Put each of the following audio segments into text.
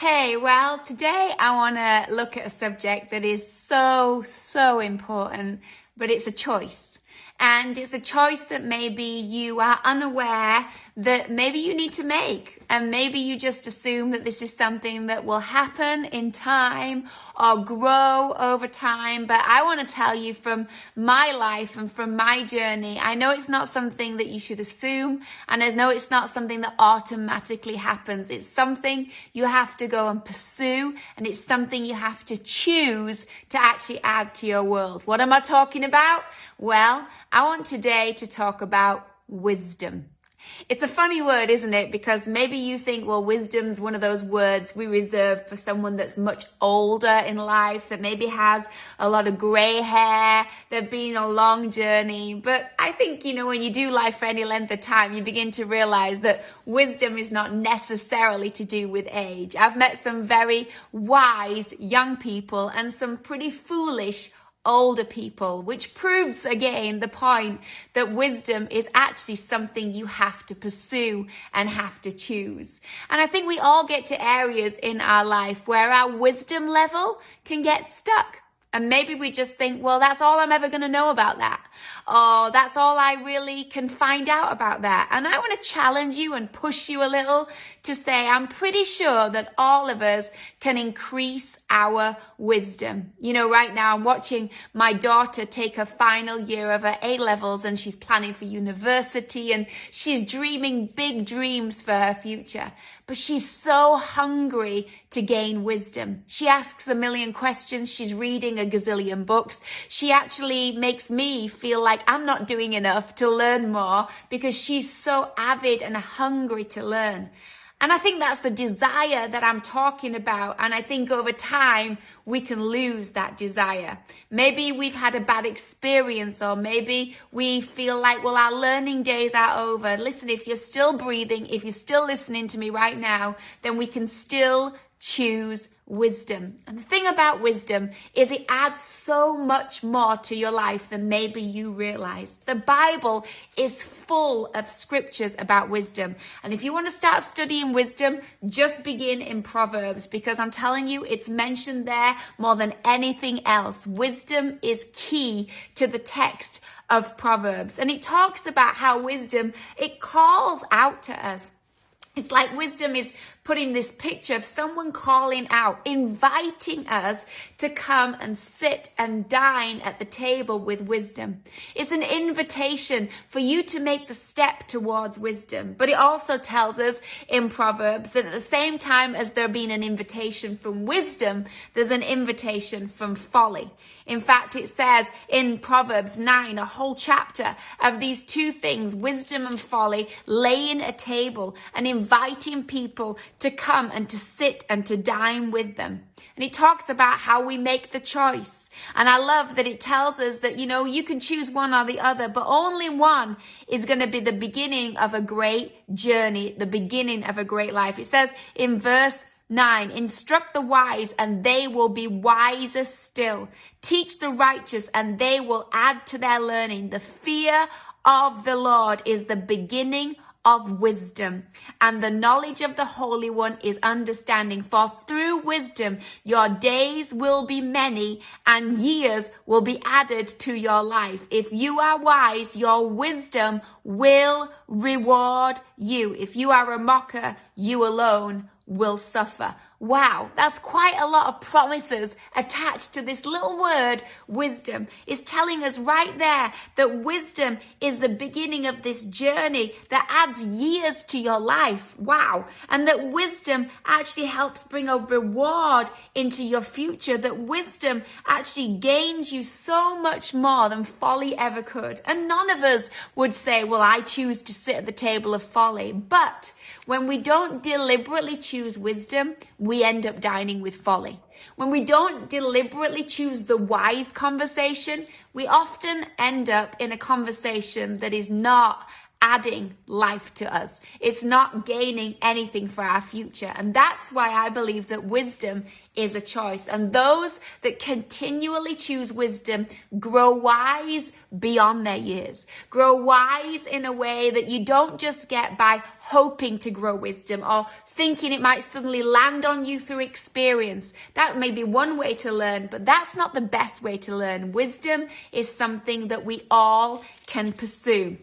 Hey, well, today I want to look at a subject that is so important, but it's a choice. And it's a choice that maybe you are unaware that maybe you need to make. And maybe you just assume that this is something that will happen in time or grow over time. But I want to tell you from my life and from my journey, I know it's not something that you should assume. And I know it's not something that automatically happens. It's something you have to go and pursue. And it's something you have to choose to actually add to your world. What am I talking about? Well, I want today to talk about wisdom. It's a funny word, isn't it? Because maybe you think, well, wisdom's one of those words we reserve for someone that's much older in life, that maybe has a lot of gray hair, they've been on a long journey. But I think, when you do life for any length of time, you begin to realize that wisdom is not necessarily to do with age. I've met some very wise young people and some pretty foolish older people, which proves again the point that wisdom is actually something you have to pursue and have to choose. And I think we all get to areas in our life where our wisdom level can get stuck. And maybe we just think, well, that's all I'm ever going to know about that. Or that's all I really can find out about that. And I want to challenge you and push you a little to say, I'm pretty sure that all of us can increase our wisdom. Right now I'm watching my daughter take her final year of her A-levels and she's planning for university and she's dreaming big dreams for her future. But she's so hungry to gain wisdom. She asks a million questions. She's reading a gazillion books. She actually makes me feel like I'm not doing enough to learn more because she's so avid and hungry to learn. And I think that's the desire that I'm talking about. And I think over time, we can lose that desire. Maybe we've had a bad experience, or maybe we feel like, well, our learning days are over. Listen, if you're still breathing, if you're still listening to me right now, then we can still choose wisdom. And the thing about wisdom is it adds so much more to your life than maybe you realize. The Bible is full of scriptures about wisdom. And if you want to start studying wisdom, just begin in Proverbs, because I'm telling you, it's mentioned there more than anything else. Wisdom is key to the text of Proverbs. And it talks about how wisdom, it calls out to us. It's like wisdom is putting this picture of someone calling out, inviting us to come and sit and dine at the table with wisdom. It's an invitation for you to make the step towards wisdom. But it also tells us in Proverbs that at the same time as there being an invitation from wisdom, there's an invitation from folly. In fact, it says in Proverbs 9, a whole chapter of these two things, wisdom and folly, laying a table and inviting people to come and to sit and to dine with them. And it talks about how we make the choice. And I love that it tells us that, you can choose one or the other, but only one is going to be the beginning of a great journey, the beginning of a great life. It says in verse 9, instruct the wise and they will be wiser still. Teach the righteous and they will add to their learning. The fear of the Lord is the beginning of wisdom, and the knowledge of the Holy One is understanding. For through wisdom your days will be many and years will be added to your life. If you are wise, your wisdom will reward you. If you are a mocker, you alone will suffer. Wow, that's quite a lot of promises attached to this little word, wisdom. It's telling us right there that wisdom is the beginning of this journey that adds years to your life. Wow. And that wisdom actually helps bring a reward into your future, that wisdom actually gains you so much more than folly ever could. And none of us would say, well, I choose to sit at the table of folly. But when we don't deliberately choose wisdom, we end up dining with folly. When we don't deliberately choose the wise conversation, we often end up in a conversation that is not adding life to us. It's not gaining anything for our future. And that's why I believe that wisdom is a choice. And those that continually choose wisdom grow wise beyond their years. Grow wise in a way that you don't just get by hoping to grow wisdom or thinking it might suddenly land on you through experience. That may be one way to learn, but that's not the best way to learn. Wisdom is something that we all can pursue.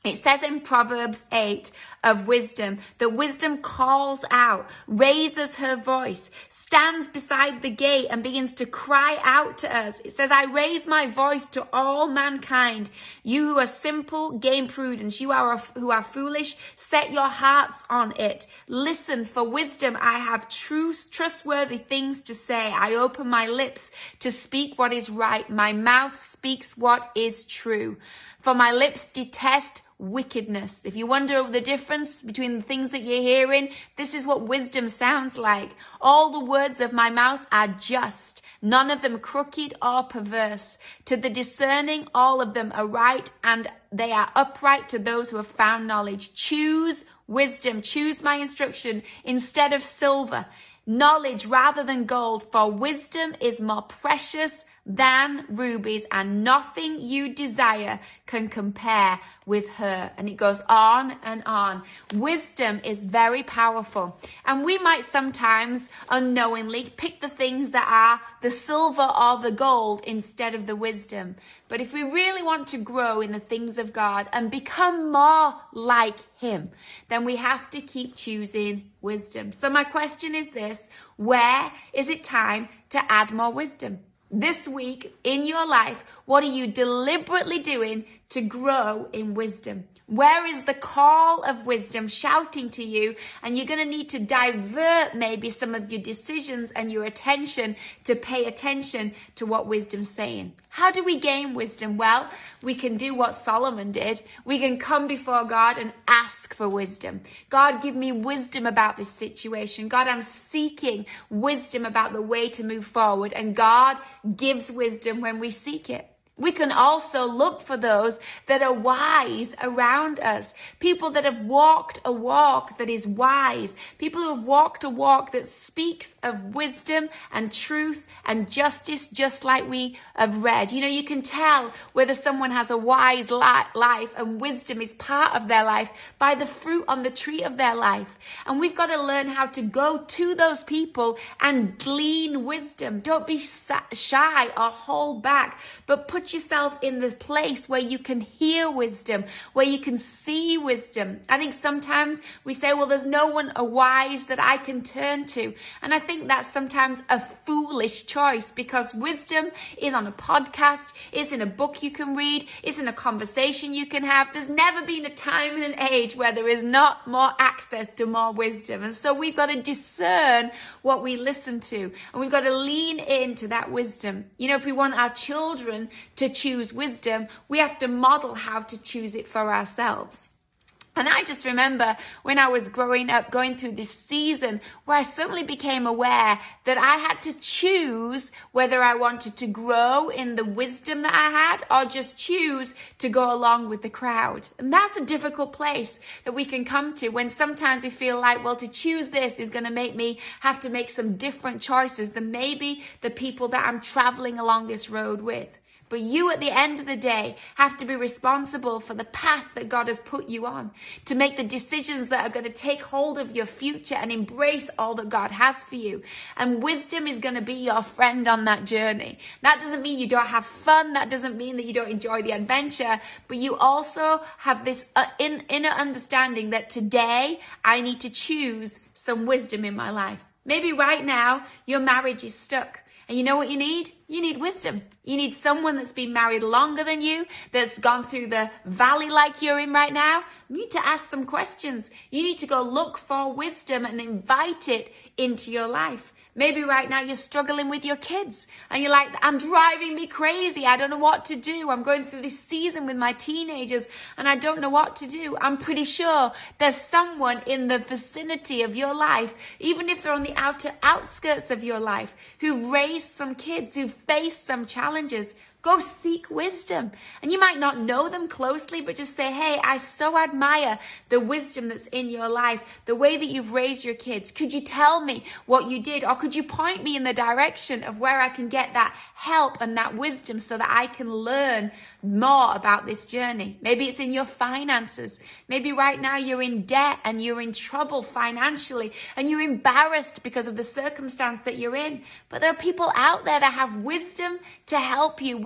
It says in Proverbs 8 of wisdom that wisdom calls out, raises her voice, stands beside the gate and begins to cry out to us. It says, I raise my voice to all mankind. You who are simple, gain prudence. You who are foolish, set your hearts on it. Listen, for wisdom I have trustworthy things to say. I open my lips to speak what is right. My mouth speaks what is true. For my lips detest wickedness. If you wonder the difference between the things that you're hearing, this is what wisdom sounds like. All the words of my mouth are just, none of them crooked or perverse. To the discerning, all of them are right, and they are upright to those who have found knowledge. Choose wisdom, choose my instruction instead of silver, knowledge rather than gold, for wisdom is more precious than rubies, and nothing you desire can compare with her. And it goes on and on. Wisdom is very powerful, and we might sometimes unknowingly pick the things that are the silver or the gold instead of the wisdom. But if we really want to grow in the things of God and become more like him, then we have to keep choosing wisdom. So my question is this: where is it time to add more wisdom? This week in your life, what are you deliberately doing to grow in wisdom? Where is the call of wisdom shouting to you? And you're going to need to divert maybe some of your decisions and your attention to pay attention to what wisdom's saying. How do we gain wisdom? Well, we can do what Solomon did. We can come before God and ask for wisdom. God, give me wisdom about this situation. God, I'm seeking wisdom about the way to move forward. And God gives wisdom when we seek it. We can also look for those that are wise around us. People that have walked a walk that is wise. People who have walked a walk that speaks of wisdom and truth and justice, just like we have read. You know, you can tell whether someone has a wise life and wisdom is part of their life by the fruit on the tree of their life. And we've got to learn how to go to those people and glean wisdom. Don't be shy or hold back, but put yourself in the place where you can hear wisdom, where you can see wisdom. I think sometimes we say, well, there's no one wise that I can turn to. And I think that's sometimes a foolish choice, because wisdom is on a podcast, it's in a book you can read, it's in a conversation you can have. There's never been a time and an age where there is not more access to more wisdom. And so we've got to discern what we listen to, and we've got to lean into that wisdom. You know, if we want our children to choose wisdom, we have to model how to choose it for ourselves. And I just remember when I was growing up, going through this season where I suddenly became aware that I had to choose whether I wanted to grow in the wisdom that I had or just choose to go along with the crowd. And that's a difficult place that we can come to when sometimes we feel like, well, to choose this is going to make me have to make some different choices than maybe the people that I'm traveling along this road with. But you, at the end of the day, have to be responsible for the path that God has put you on, to make the decisions that are going to take hold of your future and embrace all that God has for you. And wisdom is going to be your friend on that journey. That doesn't mean you don't have fun. That doesn't mean that you don't enjoy the adventure. But you also have this inner understanding that today I need to choose some wisdom in my life. Maybe right now your marriage is stuck. And you know what you need? You need wisdom. You need someone that's been married longer than you, that's gone through the valley like you're in right now. You need to ask some questions. You need to go look for wisdom and invite it into your life. Maybe right now you're struggling with your kids and you're like, I'm driving me crazy. I don't know what to do. I'm going through this season with my teenagers and I don't know what to do. I'm pretty sure there's someone in the vicinity of your life, even if they're on the outskirts of your life, who've raised some kids, who've faced some challenges. Go seek wisdom. And you might not know them closely, but just say, hey, I so admire the wisdom that's in your life, the way that you've raised your kids. Could you tell me what you did? Or could you point me in the direction of where I can get that help and that wisdom so that I can learn more about this journey? Maybe it's in your finances. Maybe right now you're in debt and you're in trouble financially and you're embarrassed because of the circumstance that you're in. But there are people out there that have wisdom to help you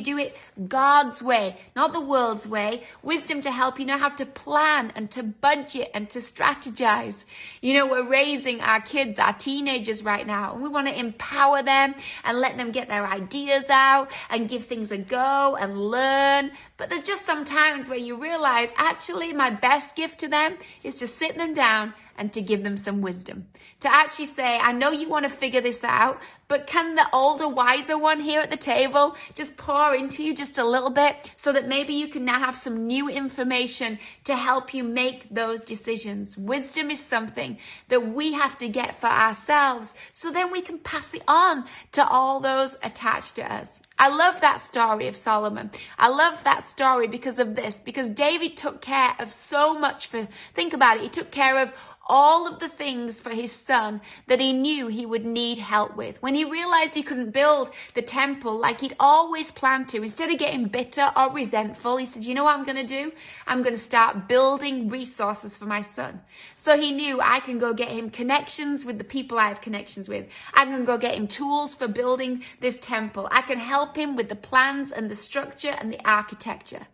do it God's way, not the world's way. Wisdom to help you know how to plan and to budget and to strategize. You know, we're raising our kids, our teenagers right now, and we want to empower them and let them get their ideas out and give things a go and learn. But there's just some times where you realize, actually, my best gift to them is to sit them down and to give them some wisdom. To actually say, I know you want to figure this out, but can the older, wiser one here at the table just pour into you just a little bit so that maybe you can now have some new information to help you make those decisions? Wisdom is something that we have to get for ourselves so then we can pass it on to all those attached to us. I love that story of Solomon. I love that story because of this, because David took care of so much think about it, he took care of all of the things for his son that he knew he would need help with. When he realized he couldn't build the temple like he'd always planned to, instead of getting bitter or resentful, he said, you know what I'm going to do? I'm going to start building resources for my son. So he knew, I can go get him connections with the people I have connections with. I can go get him tools for building this temple. I can help him with the plans and the structure and the architecture.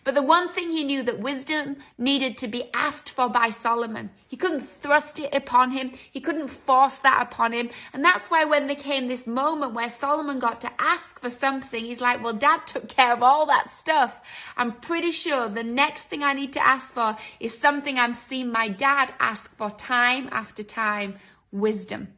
But the one thing he knew that wisdom needed to be asked for by Solomon. He couldn't thrust it upon him. He couldn't force that upon him. And that's why when there came this moment where Solomon got to ask for something, he's like, well, Dad took care of all that stuff. I'm pretty sure the next thing I need to ask for is something I'm seeing my dad ask for time after time, wisdom.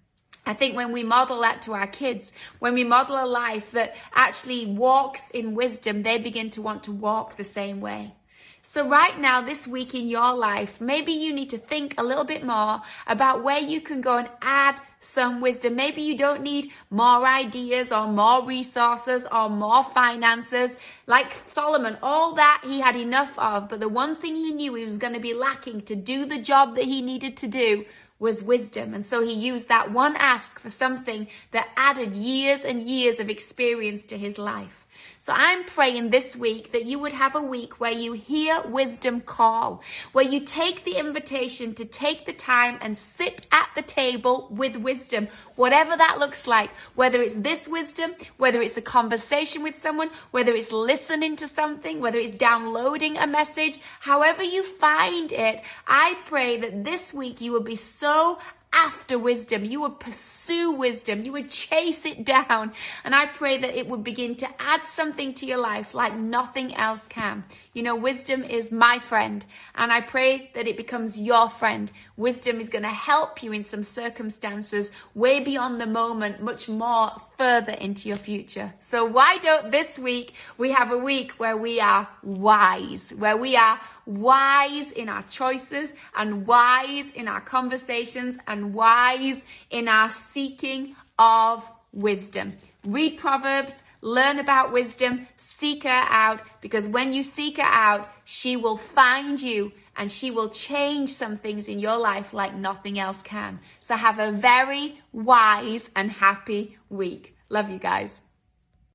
I think when we model that to our kids, when we model a life that actually walks in wisdom, they begin to want to walk the same way. So right now, this week in your life, maybe you need to think a little bit more about where you can go and add some wisdom. Maybe you don't need more ideas or more resources or more finances. Like Solomon, all that he had enough of. But the one thing he knew he was going to be lacking to do the job that he needed to do was wisdom. And so he used that one ask for something that added years and years of experience to his life. So I'm praying this week that you would have a week where you hear wisdom call, where you take the invitation to take the time and sit at the table with wisdom, whatever that looks like, whether it's this wisdom, whether it's a conversation with someone, whether it's listening to something, whether it's downloading a message, however you find it. I pray that this week you will be so after wisdom, you would pursue wisdom, you would chase it down. And I pray that it would begin to add something to your life like nothing else can. You know, wisdom is my friend, and I pray that it becomes your friend. Wisdom is going to help you in some circumstances way beyond the moment, much more further into your future. So why don't this week we have a week where we are wise, where we are wise in our choices and wise in our conversations and wise in our seeking of wisdom. Read Proverbs, learn about wisdom, seek her out, because when you seek her out, she will find you and she will change some things in your life like nothing else can. So have a very wise and happy week. Love you guys.